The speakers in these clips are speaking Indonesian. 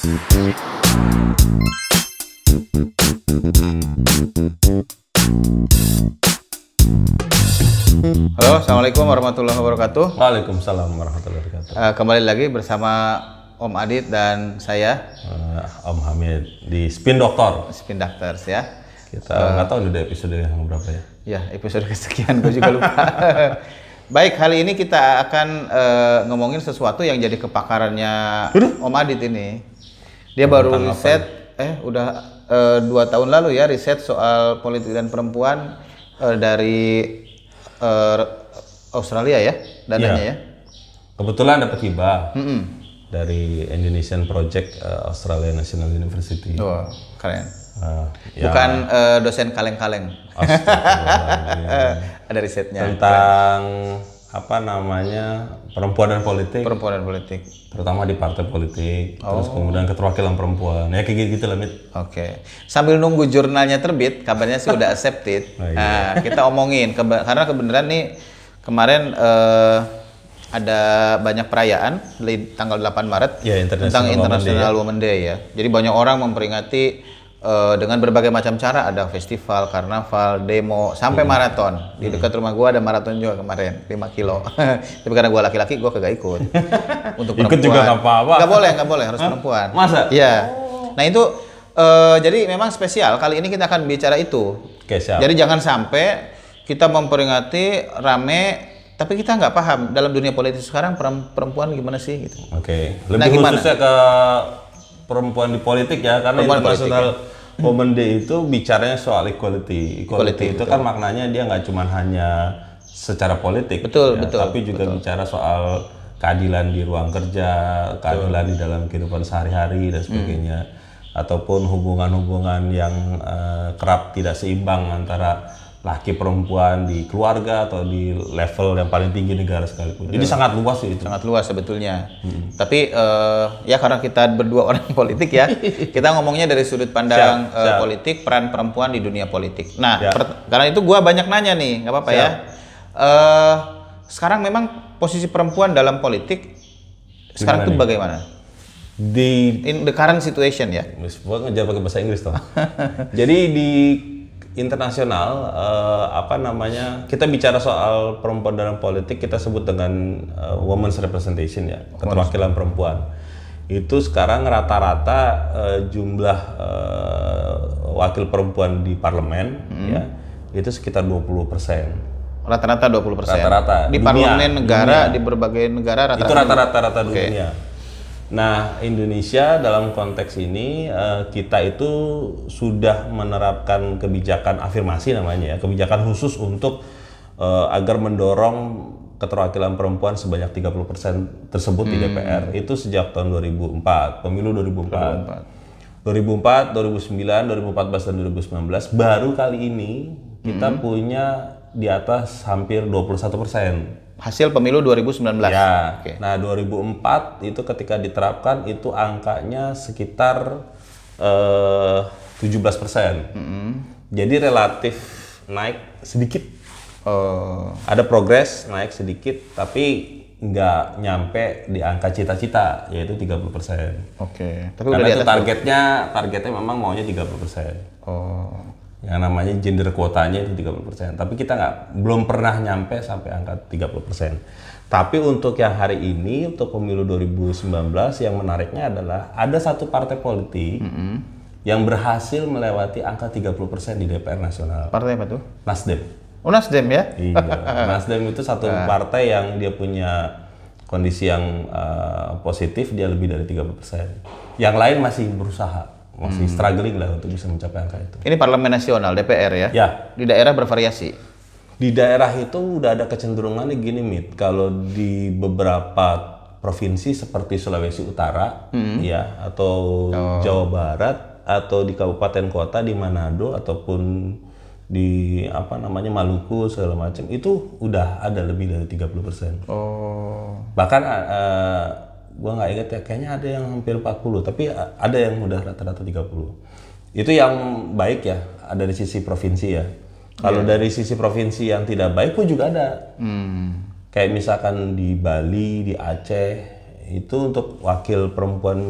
Halo, assalamualaikum warahmatullahi wabarakatuh. Waalaikumsalam warahmatullahi wabarakatuh. Kembali lagi bersama Om Adit dan saya, Om Hamid di Spin Doctor. Spin Doctors ya. Kita nggak tahu udah episode yang berapa ya? Ya, episode kesekian, gue juga lupa. Baik, kali ini kita akan ngomongin sesuatu yang jadi kepakarannya Om Adit ini. Dia baru riset, udah 2 tahun lalu ya, riset soal politik dan perempuan dari Australia ya, dananya ya. Kebetulan dapat hibah dari Indonesian Project Australia National University. Wah, keren. Ya. Bukan dosen kaleng-kaleng. Ada risetnya. Tentang apa namanya perempuan dan politik. Perempuan dan politik. Terutama di partai politik. Terus kemudian keterwakilan perempuan. Ya kayak gitu lah, Mit. Oke. Sambil nunggu jurnalnya terbit, kabarnya sih udah accepted. Oh, iya. Nah, kita omongin karena kebenaran nih kemarin ada banyak perayaan di tanggal 8 Maret tentang International Women's Day ya. Jadi banyak orang memperingati dengan berbagai macam cara, ada festival, karnaval, demo, sampai maraton. Di dekat rumah gua ada maraton juga kemarin, 5 kilo. Tapi karena gua laki-laki, gua kagak ikut. Untuk perempuan. Ikut juga nggak apa-apa. Nggak boleh, harus perempuan. Masa? Iya. Nah itu, jadi memang spesial, kali ini kita akan bicara itu. Oke, siap. Jadi jangan sampai kita memperingati rame, tapi kita nggak paham dalam dunia politik sekarang perempuan gimana sih gitu. Oke, lebih khususnya ke perempuan di politik ya, karena International Women's Day itu bicaranya soal equality. Equality itu betul. Kan maknanya dia nggak cuma hanya secara politik, betul, tapi juga bicara soal keadilan di ruang kerja, keadilan di dalam kehidupan sehari-hari dan sebagainya, ataupun hubungan-hubungan yang kerap tidak seimbang antara laki perempuan di keluarga atau di level yang paling tinggi negara sekalipun. Jadi sangat luas sih itu. Sangat luas sebetulnya. Tapi ya karena kita berdua orang politik ya, kita ngomongnya dari sudut pandang politik, peran perempuan di dunia politik. Nah, karena itu gua banyak nanya nih, nggak apa-apa ya. Sekarang memang posisi perempuan dalam politik sekarang itu bagaimana? In the current situation ya. Gua ngejawab pakai bahasa Inggris toh. Jadi di internasional, kita bicara soal perempuan dalam politik, kita sebut dengan women's representation ya, keterwakilan perempuan. Itu sekarang rata-rata jumlah wakil perempuan di parlemen ya, itu sekitar 20%. Rata-rata 20%. Rata-rata. Di parlemen negara, di berbagai negara rata-rata. Itu rata-rata dunia. Nah, Indonesia dalam konteks ini kita itu sudah menerapkan kebijakan afirmasi namanya ya, kebijakan khusus untuk agar mendorong keterwakilan perempuan sebanyak 30% tersebut di DPR itu sejak tahun 2004, pemilu 2004. 2004, 2009, 2014 dan 2019 baru kali ini kita punya di atas hampir 21%. Hasil pemilu 2019. Ya. Okay. Nah, 2004 itu ketika diterapkan itu angkanya sekitar 17%. Jadi relatif naik sedikit. Ada progres naik sedikit, tapi nggak nyampe di angka cita-cita yaitu 30%. Oke. Tapi karena udah itu targetnya memang maunya 30%. Yang namanya gender kuotanya itu 30%. Tapi kita belum pernah nyampe sampai angka 30%. Tapi untuk yang hari ini, untuk pemilu 2019, yang menariknya adalah ada satu partai politik yang berhasil melewati angka 30% di DPR nasional. Partai apa tuh? Nasdem. Oh, Nasdem ya? Iya. Nasdem itu satu partai yang dia punya kondisi yang positif, dia lebih dari 30%. Yang lain masih berusaha. Masih struggling lah untuk bisa mencapai angka itu. Ini parlemen nasional, DPR ya? Ya. Di daerah bervariasi? Di daerah itu udah ada kecenderungannya gini, Mit. Kalau di beberapa provinsi seperti Sulawesi Utara, ya, atau Jawa Barat, atau di kabupaten kota di Manado, ataupun di Maluku segala macam, itu udah ada lebih dari 30%. Bahkan gua nggak ingat ya, kayaknya ada yang hampir 40, tapi ada yang udah rata-rata 30. Itu yang baik ya, ada di sisi provinsi ya. Kalau dari sisi provinsi yang tidak baik pun juga ada. Kayak misalkan di Bali, di Aceh, itu untuk wakil perempuan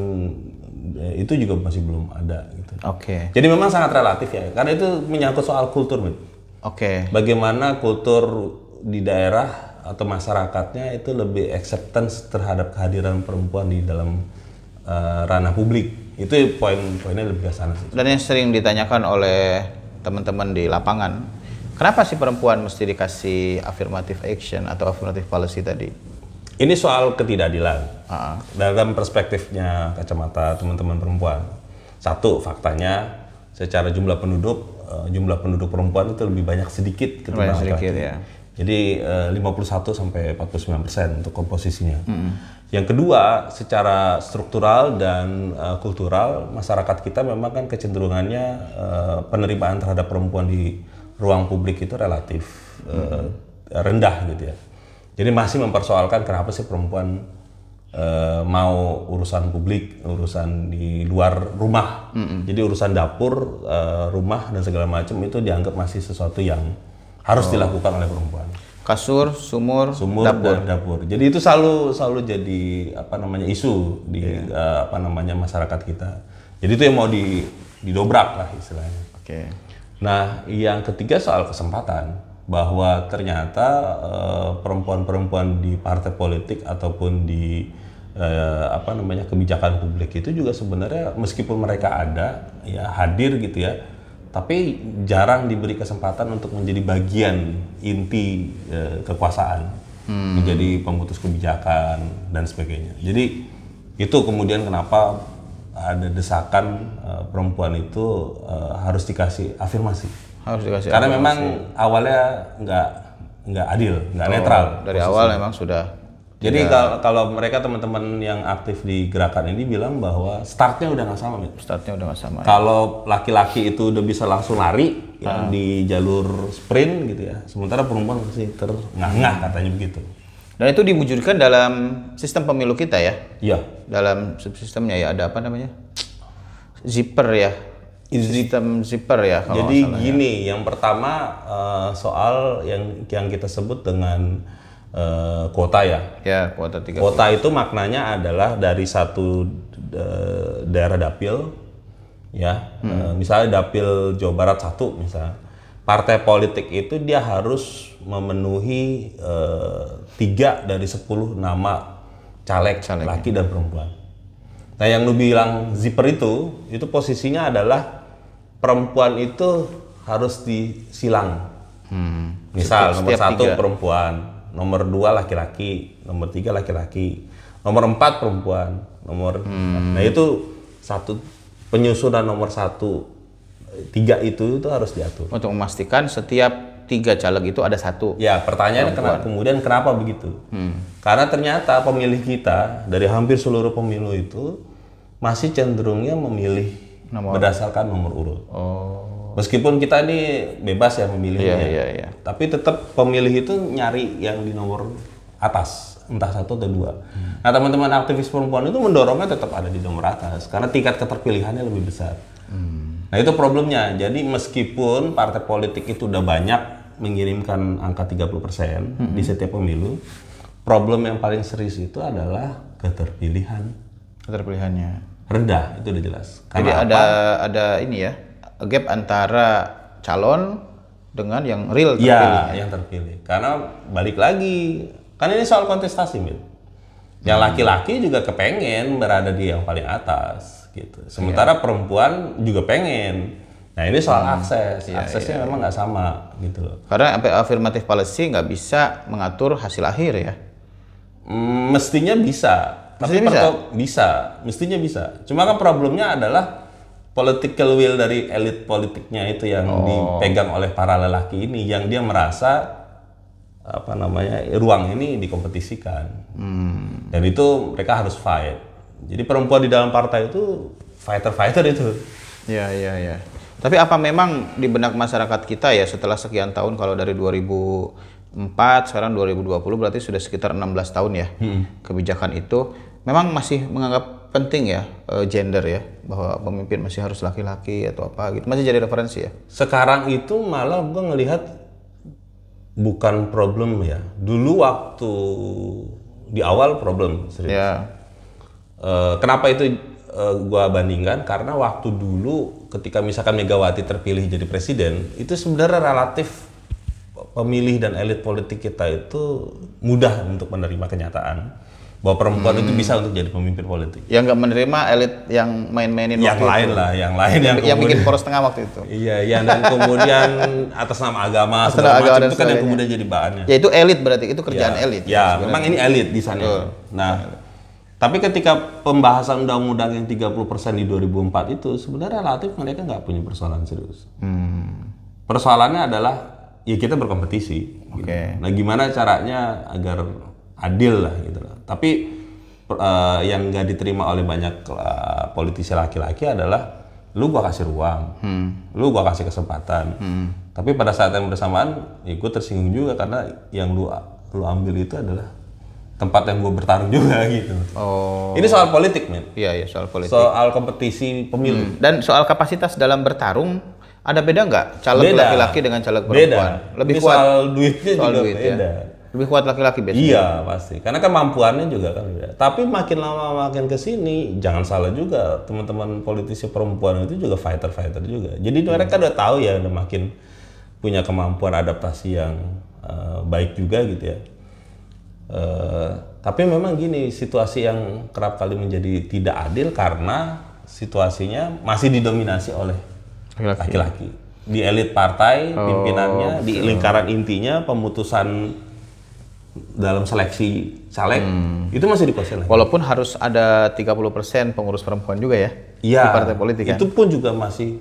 itu juga masih belum ada gitu. Oke. Jadi memang sangat relatif ya, karena itu menyangkut soal kultur, Mit. Oke. Bagaimana kultur di daerah atau masyarakatnya itu lebih acceptance terhadap kehadiran perempuan di dalam ranah publik. Itu poin-poinnya lebih ke sana sih. Dan yang sering ditanyakan oleh teman-teman di lapangan, kenapa sih perempuan mesti dikasih affirmative action atau affirmative policy tadi? Ini soal ketidakadilan. Dalam perspektifnya kacamata teman-teman perempuan. Satu, faktanya secara jumlah penduduk perempuan itu lebih banyak sedikit ketimbang laki-laki. Ya. Jadi 51 sampai 49% untuk komposisinya. Yang kedua, secara struktural dan kultural, masyarakat kita memang kan kecenderungannya penerimaan terhadap perempuan di ruang publik itu relatif rendah gitu ya. Jadi masih mempersoalkan kenapa sih perempuan mau urusan publik, urusan di luar rumah. Jadi urusan dapur, rumah dan segala macam itu dianggap masih sesuatu yang harus dilakukan oleh perempuan. Kasur, sumur, dapur. Dan dapur. Jadi itu selalu jadi isu di masyarakat kita. Jadi itu yang mau didobrak lah istilahnya. Oke. Nah, yang ketiga soal kesempatan. Bahwa ternyata perempuan-perempuan di partai politik ataupun di kebijakan publik itu juga sebenarnya meskipun mereka ada ya hadir gitu ya, tapi jarang diberi kesempatan untuk menjadi bagian inti kekuasaan, menjadi pemutus kebijakan dan sebagainya. Jadi itu kemudian kenapa ada desakan perempuan itu harus dikasih afirmasi. Karena memang awalnya nggak adil, nggak netral. Dari awal memang sudah. Jadi kalau mereka teman-teman yang aktif di gerakan ini bilang bahwa startnya udah nggak sama. Startnya udah nggak sama. Kalau laki-laki itu udah bisa langsung lari di jalur sprint gitu ya, sementara perempuan masih terengah-engah katanya begitu. Dan itu diwujudkan dalam sistem pemilu kita ya? Iya. Dalam subsistemnya ya ada apa namanya? Zipper ya? Sistem zipper ya. Jadi gini, yang pertama soal yang kita sebut dengan kuota ya. Ya, kuota 30. Kuota itu maknanya adalah dari satu daerah dapil, ya. Misalnya dapil Jawa Barat 1 misalnya. Partai politik itu dia harus memenuhi 3 dari 10 nama caleg laki dan perempuan. Nah, yang lu bilang zipper itu posisinya adalah perempuan itu harus disilang. Misal nomor 1 perempuan, nomor 2 laki-laki, nomor 3 laki-laki, nomor 4 perempuan, nah itu satu penyusunan nomor 1, 3 itu harus diatur. Untuk memastikan setiap 3 caleg itu ada 1. Ya, pertanyaan kemudian kenapa begitu? Karena ternyata pemilih kita dari hampir seluruh pemilu itu masih cenderungnya memilih berdasarkan nomor urut. Meskipun kita ini bebas ya memilihnya, tapi tetap pemilih itu nyari yang di nomor atas, entah 1 atau 2. Nah, teman-teman aktivis perempuan itu mendorongnya tetap ada di nomor atas karena tingkat keterpilihannya lebih besar. Nah, itu problemnya. Jadi meskipun partai politik itu udah banyak mengirimkan angka 30% di setiap pemilu, problem yang paling serius itu adalah keterpilihannya rendah, itu udah jelas. Jadi ada ini ya, gap antara calon dengan yang real terpilih. Ya, yang terpilih. Karena balik lagi, kan ini soal kontestasi, Mil. Yang laki-laki juga kepengen berada di yang paling atas gitu. Sementara perempuan juga pengen. Nah, ini soal aksesnya memang nggak sama gitu loh. Karena affirmative policy nggak bisa mengatur hasil akhir ya. Mestinya bisa. Mestinya bisa. Cuma kan problemnya adalah political will dari elit politiknya itu yang dipegang oleh para lelaki ini, yang dia merasa ruang ini dikompetisikan. Dan itu mereka harus fight. Jadi perempuan di dalam partai itu fighter itu. Iya. Tapi apa memang di benak masyarakat kita ya setelah sekian tahun, kalau dari 2004 sekarang 2020 berarti sudah sekitar 16 tahun ya kebijakan itu memang masih menganggap penting ya gender ya, bahwa pemimpin masih harus laki-laki atau apa gitu, masih jadi referensi ya? Sekarang itu malah gue ngelihat bukan problem ya. Dulu waktu di awal problem serius. Ya. Kenapa itu gua bandingkan karena waktu dulu ketika misalkan Megawati terpilih jadi presiden, itu sebenarnya relatif pemilih dan elit politik kita itu mudah untuk menerima kenyataan bahwa perempuan itu bisa untuk jadi pemimpin politik. Yang nggak menerima elit yang main-mainin yang waktu lain itu. lah, yang lain yang bikin poros tengah waktu itu. Iya, yang dan kemudian atas nama agama segala macam itu kan yang kemudian jadi bahannya. Ya itu elit berarti, itu kerjaan elit. Ya, memang ini elit di sana. Nah, tapi ketika pembahasan undang-undang yang 30% di 2004 itu sebenarnya relatif mereka nggak punya persoalan serius. Persoalannya adalah ya kita berkompetisi. Oke. Nah, gimana caranya agar adil lah gitu lah. Tapi yang nggak diterima oleh banyak politisi laki-laki adalah lu gua kasih ruang, lu gua kasih kesempatan. Tapi pada saat yang bersamaan, ya gue tersinggung juga karena yang lu ambil itu adalah tempat yang gue bertarung juga gitu. Oh. Ini soal politik, men. Iya, soal politik. Soal kompetisi pemilu. Dan soal kapasitas dalam bertarung, ada beda nggak caleg laki-laki dengan caleg perempuan? Lebih kuat. Soal duitnya juga beda. Ya? Lebih kuat laki-laki biasanya? Iya, pasti. Karena kan mampuannya juga kan beda. Tapi makin lama makin kesini, jangan salah juga, teman-teman politisi perempuan itu juga fighter-fighter juga. Jadi mereka udah tahu ya, udah makin punya kemampuan adaptasi yang baik juga gitu ya. Tapi memang gini, situasi yang kerap kali menjadi tidak adil karena situasinya masih didominasi oleh laki-laki. Di elit partai, pimpinannya, di lingkaran intinya, pemutusan dalam seleksi caleg itu masih dikuasai lagi. Walaupun harus ada 30% pengurus perempuan juga ya, di partai politik kan? Itu pun juga masih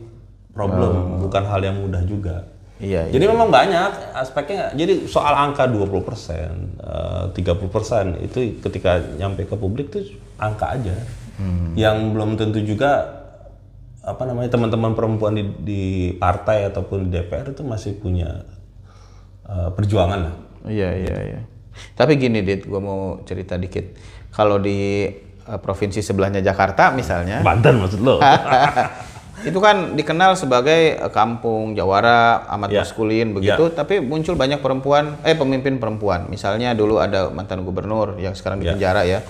problem, bukan hal yang mudah juga. Iya. Jadi memang banyak aspeknya. Jadi soal angka 20%, 30% itu ketika nyampe ke publik tuh angka aja. Yang belum tentu juga teman-teman perempuan di partai ataupun di DPR itu masih punya perjuangan lah. Iya. Tapi gini, Dit, gue mau cerita dikit. Kalau di provinsi sebelahnya Jakarta misalnya, Banten maksud lo? itu kan dikenal sebagai kampung jawara, amat maskulin begitu, tapi muncul banyak pemimpin perempuan. Misalnya dulu ada mantan gubernur yang sekarang di penjara ya.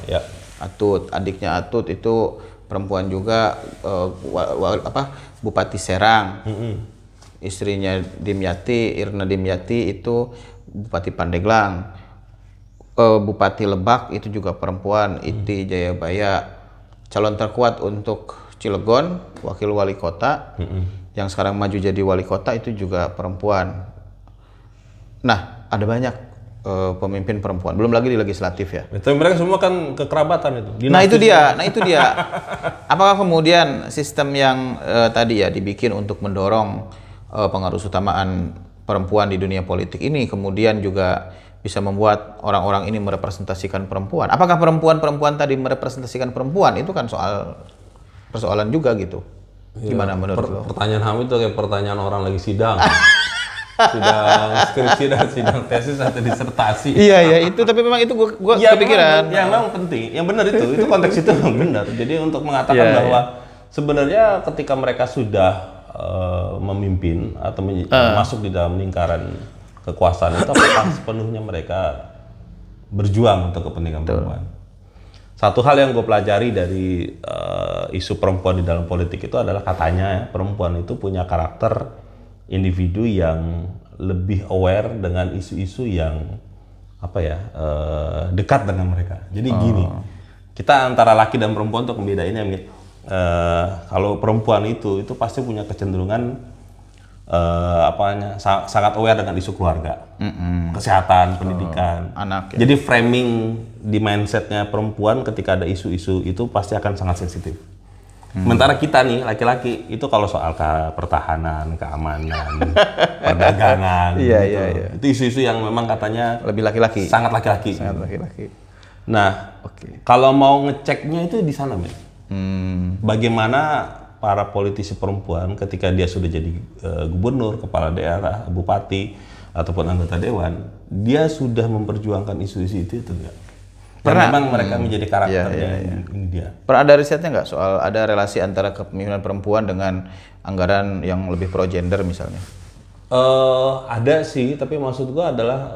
Atut, adiknya Atut itu perempuan juga, Bupati Serang. Istrinya Dimyati, Irna Dimyati itu Bupati Pandeglang. Bupati Lebak itu juga perempuan, Iti Jayabaya. Calon terkuat untuk Cilegon, wakil wali kota, yang sekarang maju jadi wali kota itu juga perempuan. Nah, ada banyak pemimpin perempuan, belum lagi di legislatif ya. Tapi mereka semua kan kekerabatan itu. Nah itu dia. Apakah kemudian sistem yang tadi ya dibikin untuk mendorong pengaruh utamaan perempuan di dunia politik ini kemudian juga bisa membuat orang-orang ini merepresentasikan perempuan? Apakah perempuan-perempuan tadi merepresentasikan perempuan? Itu kan persoalan juga gitu. Gimana menurut lo? Pertanyaan Hamid itu kayak pertanyaan orang lagi sidang. Sidang skripsi dan sidang tesis atau disertasi. Iya itu, tapi memang itu gua kepikiran. Ya memang penting. Yang benar itu konteks itu memang benar. Jadi untuk mengatakan bahwa sebenarnya ketika mereka sudah memimpin atau masuk di dalam lingkaran kekuasaan itu apakah sepenuhnya mereka berjuang untuk kepentingan perempuan. Satu hal yang gue pelajari dari isu perempuan di dalam politik itu adalah katanya perempuan itu punya karakter individu yang lebih aware dengan isu-isu yang dekat dengan mereka. Jadi gini, kita antara laki dan perempuan untuk membedainnya, kalau perempuan itu pasti punya kecenderungan sangat aware dengan isu keluarga, kesehatan, pendidikan, anak. Ya. Jadi framing di mindsetnya perempuan ketika ada isu-isu itu pasti akan sangat sensitif. Sementara kita nih laki-laki itu kalau soal pertahanan, keamanan, perdagangan, itu isu-isu yang memang katanya lebih laki-laki, sangat laki-laki. Nah, kalau mau ngeceknya itu di sana, men. Bagaimana para politisi perempuan ketika dia sudah jadi gubernur, kepala daerah, bupati, ataupun anggota dewan, dia sudah memperjuangkan isu-isu itu enggak? Memang mereka menjadi karakternya ini dia. Pernah ada risetnya nggak soal ada relasi antara kepemimpinan perempuan dengan anggaran yang lebih pro gender misalnya? Ada sih, tapi maksud gua adalah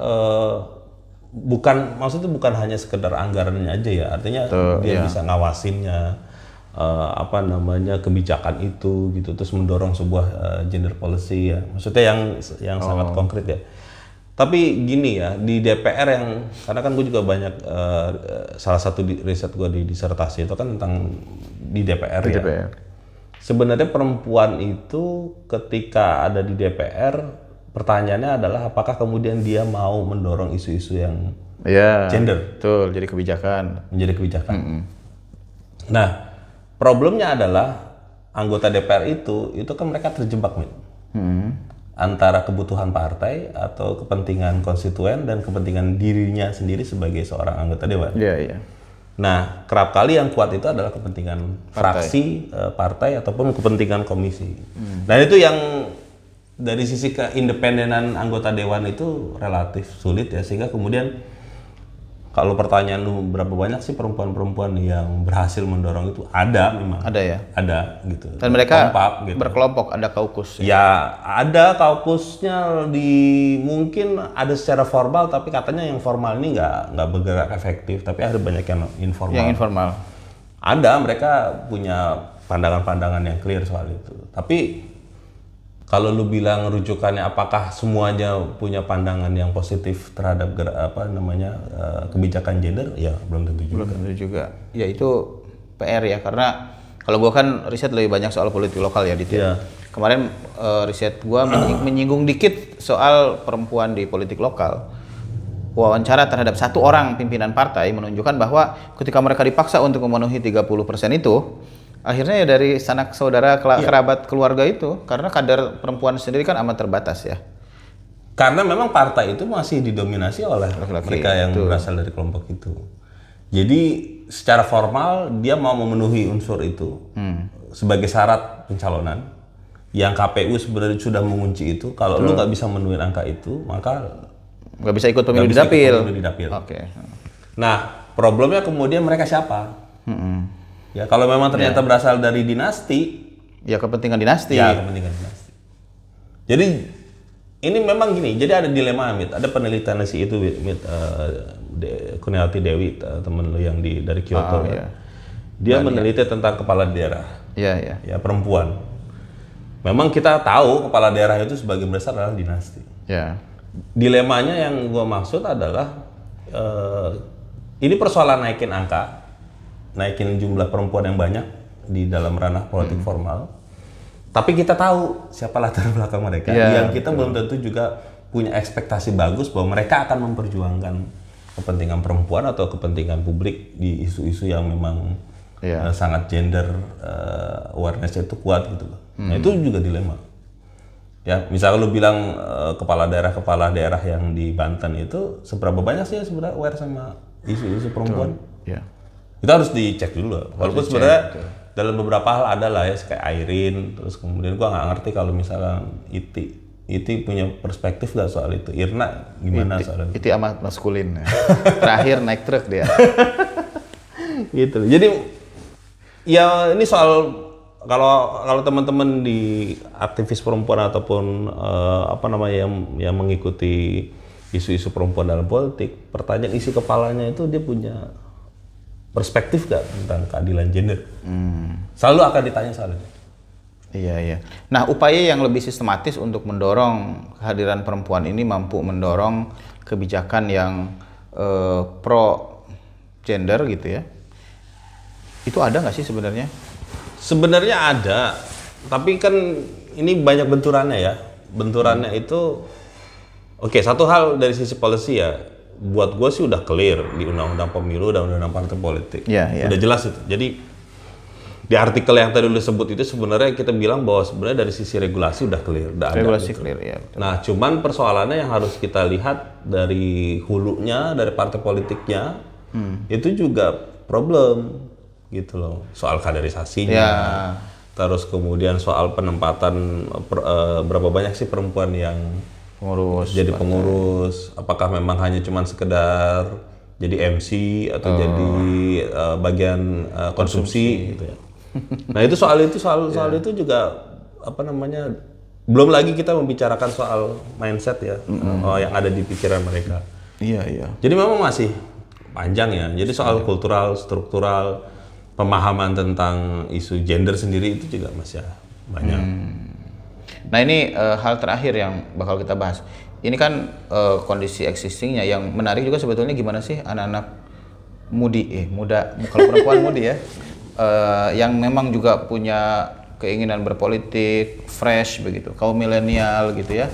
maksudnya bukan hanya sekedar anggarannya aja ya, artinya dia bisa ngawasinnya. apa namanya kebijakan itu gitu, terus mendorong sebuah gender policy ya, maksudnya yang sangat konkret ya. Tapi gini ya, di DPR karena kan gue juga banyak salah satu riset gue di disertasi itu kan tentang di DPR ya. DPR. Sebenarnya perempuan itu ketika ada di DPR, pertanyaannya adalah apakah kemudian dia mau mendorong isu-isu yang gender. Betul, jadi kebijakan. Menjadi kebijakan. Nah, problemnya adalah anggota DPR itu kan mereka terjebak nih. Antara kebutuhan partai atau kepentingan konstituen dan kepentingan dirinya sendiri sebagai seorang anggota dewan. Iya. Nah, kerap kali yang kuat itu adalah kepentingan fraksi, partai ataupun kepentingan komisi. Dan itu yang dari sisi keindependenan anggota dewan itu relatif sulit ya, sehingga kemudian kalau pertanyaan lu berapa banyak sih perempuan-perempuan yang berhasil mendorong itu, ada memang. Ada ya? Ada gitu. Dan mereka kompak, gitu. Berkelompok, ada kaukus. Ya ada kaukusnya, mungkin ada secara formal, tapi katanya yang formal ini nggak bergerak efektif, tapi ada banyak yang informal. Yang informal. Ada, mereka punya pandangan-pandangan yang clear soal itu. Tapi kalau lu bilang rujukannya apakah semuanya punya pandangan yang positif terhadap kebijakan gender, ya belum tentu juga. Belum tentu juga. Ya itu PR ya, karena kalau gua kan riset lebih banyak soal politik lokal ya, Dit. Kemarin riset gua menyinggung dikit soal perempuan di politik lokal. Wawancara terhadap satu orang pimpinan partai menunjukkan bahwa ketika mereka dipaksa untuk memenuhi 30% itu, akhirnya ya dari sanak saudara kerabat keluarga itu, karena kadar perempuan sendiri kan amat terbatas ya. Karena memang partai itu masih didominasi oleh mereka yang berasal dari kelompok itu. Jadi secara formal dia mau memenuhi unsur itu sebagai syarat pencalonan. Yang KPU sebenarnya sudah mengunci itu. Kalau lu nggak bisa memenuhi angka itu, maka nggak bisa ikut pemilu di dapil. Oke. Nah, problemnya kemudian mereka siapa? Ya, kalau memang ternyata berasal dari dinasti, ya kepentingan dinasti. Ya, kepentingan dinasti. Jadi ini memang gini, jadi ada dilema, Mit. Ada penelitian si itu, Kuniawati Dewi, temen lu yang dari Kyoto. Dia meneliti tentang kepala daerah. Iya. Ya, perempuan. Memang kita tahu kepala daerah itu sebagian besar adalah dinasti. Ya. Dilemanya yang gua maksud adalah ini persoalan naikin angka, naikin jumlah perempuan yang banyak di dalam ranah politik formal. Tapi kita tahu siapa latar belakang mereka. Yang kita belum tentu juga punya ekspektasi bagus bahwa mereka akan memperjuangkan kepentingan perempuan atau kepentingan publik di isu-isu yang memang sangat gender awareness-nya itu kuat gitu loh. Nah itu juga dilema. Ya, misalnya lu bilang kepala daerah yang di Banten itu seberapa banyak sih sebenarnya aware sama isu-isu perempuan? Kita harus dicek dulu. Walaupun sebenarnya dalam beberapa hal ada lah ya, kayak Airin, terus kemudian gua nggak ngerti kalau misalnya Iti punya perspektif nggak soal itu. Irna gimana soal itu? Iti amat maskulin. Terakhir naik truk dia. Gitu. Jadi ya ini soal kalau teman-teman di aktivis perempuan ataupun yang mengikuti isu-isu perempuan dalam politik, pertanyaan isi kepalanya itu dia punya perspektif gak tentang keadilan gender? Selalu akan ditanya soal itu. Iya. Nah, upaya yang lebih sistematis untuk mendorong kehadiran perempuan ini mampu mendorong kebijakan yang pro gender gitu ya. Itu ada nggak sih sebenarnya? Sebenarnya ada, tapi kan ini banyak benturannya ya. Benturannya itu, oke, satu hal dari sisi policy ya. Buat gue sih udah clear di undang-undang pemilu dan undang-undang partai politik. Udah jelas itu. Jadi di artikel yang tadi lu sebut itu sebenarnya kita bilang bahwa sebenarnya dari sisi regulasi udah clear, udah regulasi ada. Gitu. Clear ya. Betul. Nah, cuman persoalannya yang harus kita lihat dari hulunya, dari partai politiknya, itu juga problem gitu loh. Soal kaderisasinya. Terus kemudian soal penempatan berapa banyak sih perempuan yang jadi pengurus, apakah memang hanya cuman sekedar jadi MC atau jadi bagian konsumsi gitu ya. Nah, itu soal itu juga belum lagi kita membicarakan soal mindset ya, yang ada di pikiran mereka. Iya. Jadi memang masih panjang ya. Jadi soal kultural, struktural, pemahaman tentang isu gender sendiri itu juga masih banyak. Nah ini hal terakhir yang bakal kita bahas. Ini kan kondisi existingnya yang menarik juga sebetulnya gimana sih anak-anak muda, kalau perempuan mudi ya, yang memang juga punya keinginan berpolitik, fresh begitu, kaum milenial gitu ya.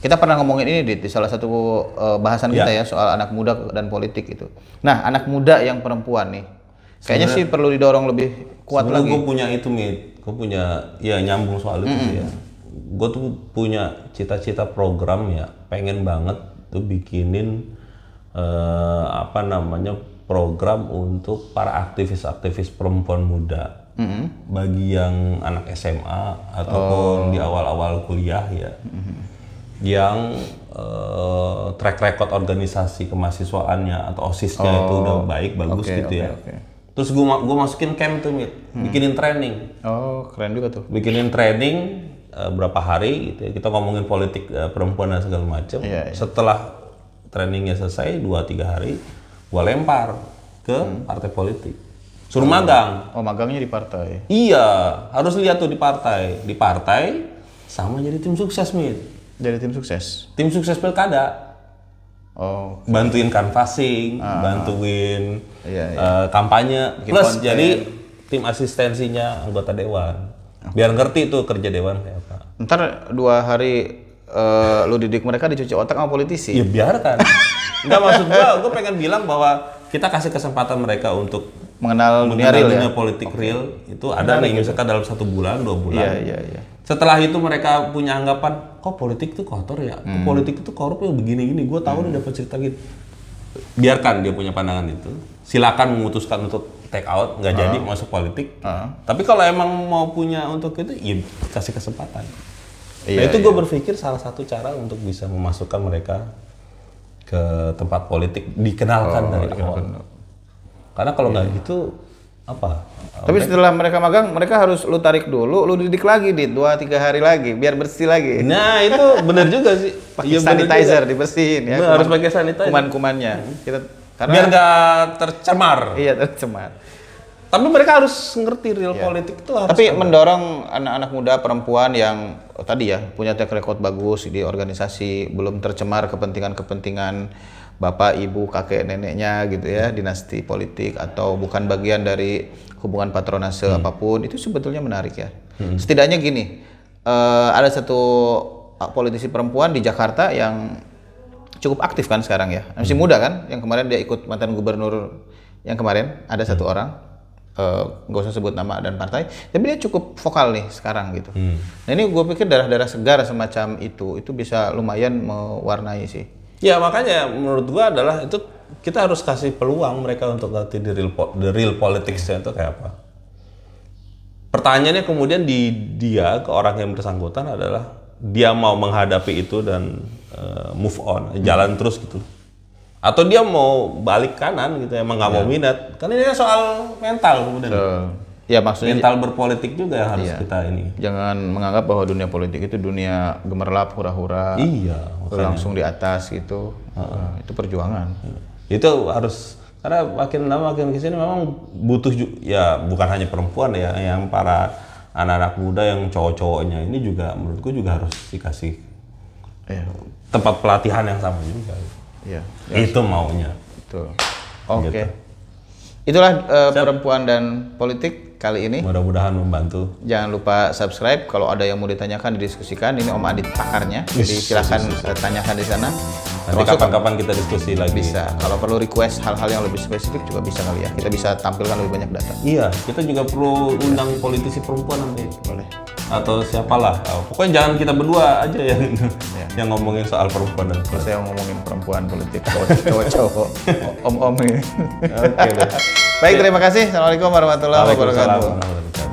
Kita pernah ngomongin ini di salah satu bahasan kita ya soal anak muda dan politik itu. Nah anak muda yang perempuan nih, kayaknya sih perlu didorong lebih kuat lagi. Gue punya itu gue punya ya nyambung soal itu ya. Gue tuh punya cita-cita program ya, pengen banget tuh bikinin program untuk para aktivis-aktivis perempuan muda. Bagi yang anak SMA ataupun di awal-awal kuliah ya. Yang track record organisasi kemahasiswaannya atau OSIS-nya itu udah bagus gitu ya. Terus gue masukin camp tuh, bikinin training. Oh, keren juga tuh. Bikinin training berapa hari gitu ya. Kita ngomongin politik perempuan dan segala macam. Setelah trainingnya selesai 2-3 hari, gue lempar ke partai politik. Suruh magang. Oh, magangnya di partai. Iya, harus lihat tuh di partai. Di partai sama jadi tim sukses, Jadi tim sukses? Tim sukses pilkada. Oh. Bantuin canvassing, bantuin kampanye, plus konten. Jadi tim asistensinya anggota dewan. Biar ngerti tuh kerja dewan kayak apa. Ntar 2 hari lu didik mereka dicuci otak sama politisi? Ya biarkan. Enggak, maksud gua pengen bilang bahwa kita kasih kesempatan mereka untuk mengenal dunia politik real. Itu ada nih misalkan dalam 1 bulan, 2 bulan. Iya. Setelah itu mereka punya anggapan, kok politik itu kotor ya, kok politik itu korup ya begini-gini, gue tahu udah dapat cerita gitu. Biarkan dia punya pandangan itu, silakan memutuskan untuk take out, nggak jadi masuk politik. Tapi kalau emang mau punya untuk itu, ya kasih kesempatan. Nah itu gue berpikir salah satu cara untuk bisa memasukkan mereka ke tempat politik, dikenalkan dari awal. Karena kalau nggak gitu, apa? Tapi setelah mereka magang, mereka harus lu tarik dulu, lu didik lagi di 2-3 hari lagi, biar bersih lagi. Nah itu bener juga sih. Pakai sanitizer dibersihin ya. Harus pakai sanitizer. Kuman-kumannya. Karena biar nggak tercemar. Iya, tercemar. Tapi mereka harus ngerti real politik itu harus. Tapi mendorong anak-anak muda perempuan yang tadi ya punya track record bagus di organisasi, belum tercemar kepentingan-kepentingan bapak, ibu, kakek, neneknya gitu ya, dinasti politik atau bukan bagian dari hubungan patronase apapun, itu sebetulnya menarik ya. Setidaknya gini, ada satu politisi perempuan di Jakarta yang cukup aktif kan sekarang ya, masih muda kan, yang kemarin dia ikut mantan gubernur yang kemarin, ada satu orang, nggak usah sebut nama dan partai, tapi dia cukup vokal nih sekarang gitu. Nah ini gue pikir darah-darah segar semacam itu bisa lumayan mewarnai sih. Ya makanya menurut gua adalah itu kita harus kasih peluang mereka untuk ngerti the real politics-nya itu kayak apa. Pertanyaannya kemudian dia ke orang yang bersangkutan adalah dia mau menghadapi itu dan move on, jalan terus gitu. Atau dia mau balik kanan gitu, emang nggak mau minat. Kan ini soal mental kemudian. Ya maksudnya mental berpolitik juga yang harus kita ini. Jangan menganggap bahwa dunia politik itu dunia gemerlap, hura-hura. Iya. Langsung di atas gitu. Itu perjuangan. Itu harus, karena makin lama makin kesini memang butuh ya bukan hanya perempuan ya, yang para anak-anak muda yang cowok-cowoknya ini juga menurutku juga harus dikasih tempat pelatihan yang sama juga. Iya. Itu maunya. Betul. Oke. Gitu. Itulah perempuan dan politik kali ini. Mudah-mudahan membantu. Jangan lupa subscribe. Kalau ada yang mau ditanyakan, didiskusikan. Ini Om Adit pakarnya. Jadi silahkan tanyakan di sana. Nanti kapan-kapan kita diskusi lagi. Bisa. Kalau perlu request hal-hal yang lebih spesifik juga bisa kali ya. Kita bisa tampilkan lebih banyak data. Iya, kita juga perlu undang politisi perempuan nanti. Boleh. Atau siapalah. Pokoknya jangan kita berdua aja yang ngomongin soal perempuan dan politik. Saya ngomongin perempuan politik, cowok-cowok, om-om ini. Oke. Baik, terima kasih. Assalamualaikum warahmatullahi wabarakatuh. Waalaikumsalam warahmatullahi wabarakatuh.